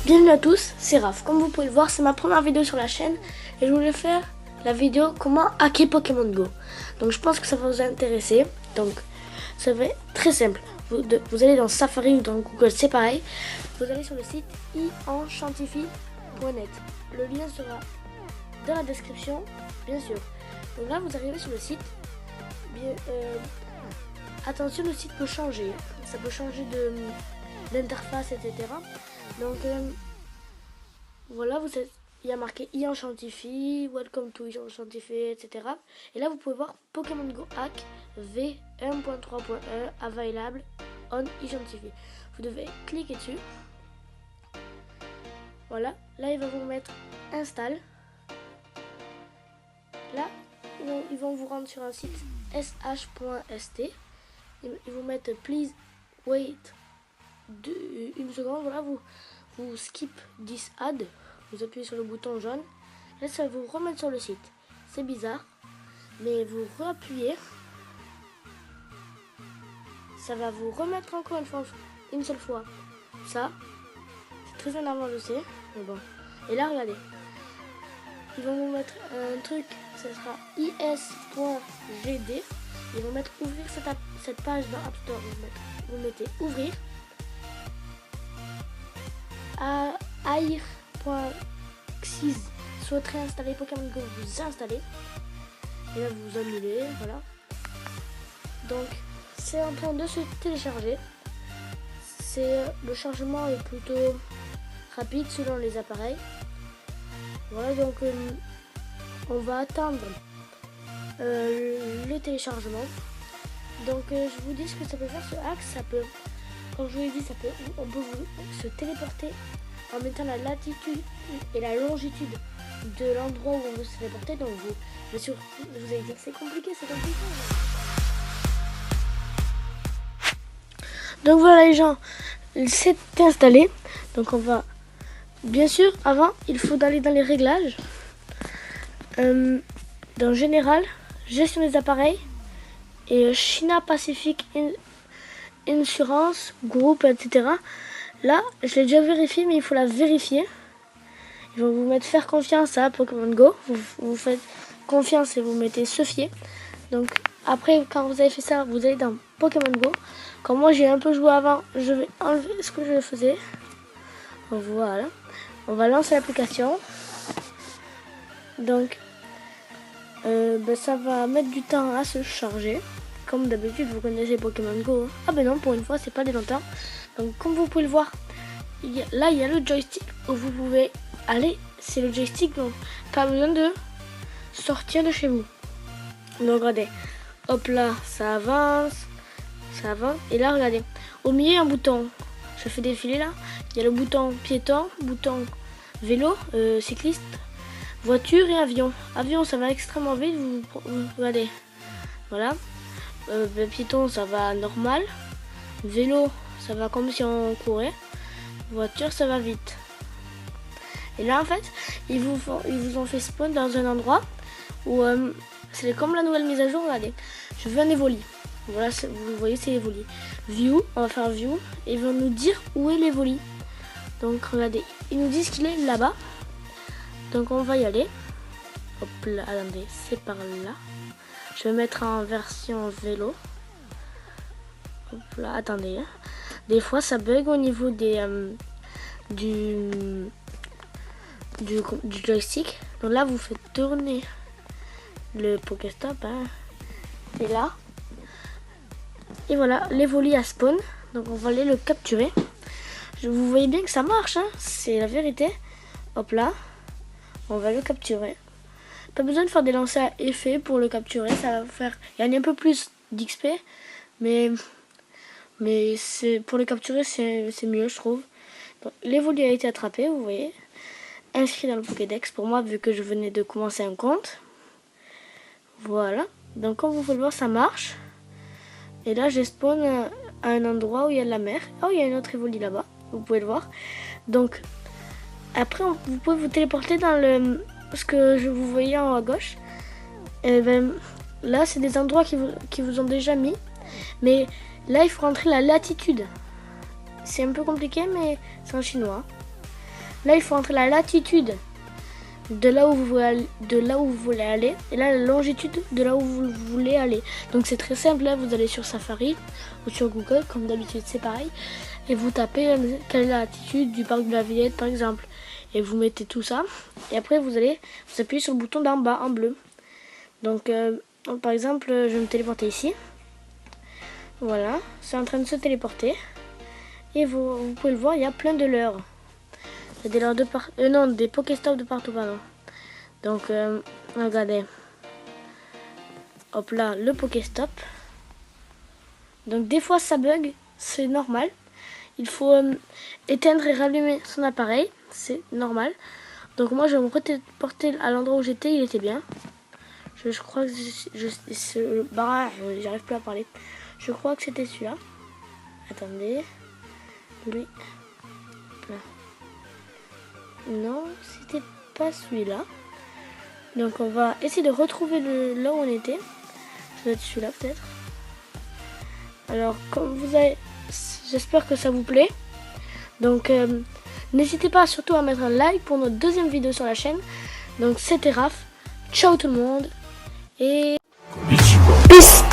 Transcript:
Bienvenue à tous, c'est Raph. Comme vous pouvez le voir, c'est ma première vidéo sur la chaîne et je voulais faire la vidéo comment hacker Pokémon Go. Donc je pense que ça va vous intéresser. Donc ça va être très simple. Vous allez dans Safari ou dans Google, c'est pareil. Vous allez sur le site enchantify.net. Le lien sera dans la description, bien sûr. Donc là, vous arrivez sur le site. Attention, le site peut changer. Ça peut changer d'interface, etc. Donc voilà, il y a marqué enchantify, welcome to enchantify, etc. Et là, vous pouvez voir Pokémon Go Hack V1.3.1 available on enchantify. Vous devez cliquer dessus. Voilà, là il va vous mettre install. Là, ils vont vous rendre sur un site sh.st. Ils vont mettre please wait une seconde. Voilà, vous skip this ad. Vous appuyez sur le bouton jaune. Là, ça va vous remettre sur le site. C'est bizarre, mais vous réappuyez. Ça va vous remettre encore une seule fois. Ça, c'est très énervant, je sais, mais bon. Et là, regardez. Ils vont vous mettre un truc, ce sera is.gd. Ils vont mettre ouvrir cette page dans App Store. Vous mettez ouvrir. air.xyz souhaiterait installer Pokémon Go, vous installez. Et là, vous annulez, voilà. Donc, c'est en train de se télécharger. Le chargement est plutôt rapide selon les appareils. Voilà, donc on va attendre le téléchargement. Donc je vous dis ce que ça peut faire ce hack. Ça peut, comme je vous l'ai dit, on peut se téléporter en mettant la latitude et la longitude de l'endroit où on veut se téléporter. Donc bien sûr, je vous ai dit que c'est compliqué, Donc voilà les gens, c'est installé. Donc on va, bien sûr, avant il faut aller dans les réglages. Dans général, gestion des appareils et China Pacific Insurance, groupe, etc. Là, je l'ai déjà vérifié, mais il faut la vérifier. Ils vont vous mettre faire confiance à Pokémon Go. Vous faites confiance et vous mettez se fier. Donc après, quand vous avez fait ça, vous allez dans Pokémon Go. Comme moi j'ai un peu joué avant, je vais enlever ce que je faisais. Voilà. On va lancer l'application. Donc ça va mettre du temps à se charger. Comme d'habitude, vous connaissez Pokémon Go. Ah ben non, pour une fois, c'est pas des longtemps. Donc comme vous pouvez le voir, là il y a le joystick où vous pouvez aller. C'est le joystick, donc pas besoin de sortir de chez vous. Donc regardez, hop là, ça avance. Ça avance. Et là, regardez, au milieu, il y a un bouton. Je fais défiler là. Il y a le bouton piéton, bouton vélo, cycliste, voiture et avion. Avion, ça va extrêmement vite. Vous regardez. Voilà. Piéton, ça va normal. Vélo, ça va comme si on courait. Voiture, ça va vite. Et là, en fait, ils vous ont fait spawn dans un endroit où c'est comme la nouvelle mise à jour. Regardez, je veux un Evoli. Voilà, vous voyez, c'est l'Evoli. View, on va faire view. Et ils vont nous dire où est l'Evoli. Donc, regardez, ils nous disent qu'il est là-bas. Donc, on va y aller. Hop là, attendez, c'est par là. Je vais mettre en version vélo. Hop là, attendez. Hein. Des fois, ça bug au niveau du joystick. Donc là, vous faites tourner le Pokéstop. Hein. Et là. Et voilà, l'Evoli à spawn. Donc on va aller le capturer. Vous voyez bien que ça marche, hein, c'est la vérité. Hop là, on va le capturer. Pas besoin de faire des lancers à effet pour le capturer. Ça va faire gagner un peu plus d'XP. Mais c'est pour le capturer, c'est mieux, je trouve. L'Evoli a été attrapé, vous voyez. Inscrit dans le Pokédex pour moi, vu que je venais de commencer un compte. Voilà. Donc comme vous pouvez le voir, ça marche. Et là, je spawn à un endroit où il y a de la mer. Oh, il y a une autre Evoli là-bas. Vous pouvez le voir. Donc, après, vous pouvez vous téléporter dans ce que je vous voyais en haut à gauche. Et ben, là c'est des endroits qui vous ont déjà mis. Mais là il faut rentrer la latitude. C'est un peu compliqué mais c'est en chinois. Là il faut rentrer la latitude de là où vous voulez aller, et là la longitude de là où vous voulez aller. Donc c'est très simple, là vous allez sur Safari ou sur Google comme d'habitude, c'est pareil, et vous tapez quelle est la latitude du parc de la Villette par exemple, et vous mettez tout ça, et après vous appuyez sur le bouton d'en bas en bleu. Donc par exemple je vais me téléporter ici, voilà, c'est en train de se téléporter, et vous pouvez le voir, il y a plein de leurres. Il y a des leurres des Pokéstops de partout, pardon. Donc, regardez. Hop là, le Pokéstop. Donc, des fois, ça bug. C'est normal. Il faut éteindre et rallumer son appareil. C'est normal. Donc, moi, je vais me reporter à l'endroit où j'étais. Il était bien. Je crois que j'arrive plus à parler. Je crois que c'était celui-là. Attendez. Lui. Là. Non, c'était pas celui-là. Donc on va essayer de retrouver là où on était. Ça doit être celui-là peut-être. Alors comme vous avez, j'espère que ça vous plaît. Donc n'hésitez pas surtout à mettre un like pour notre deuxième vidéo sur la chaîne. Donc c'était Raph. Ciao tout le monde et peace.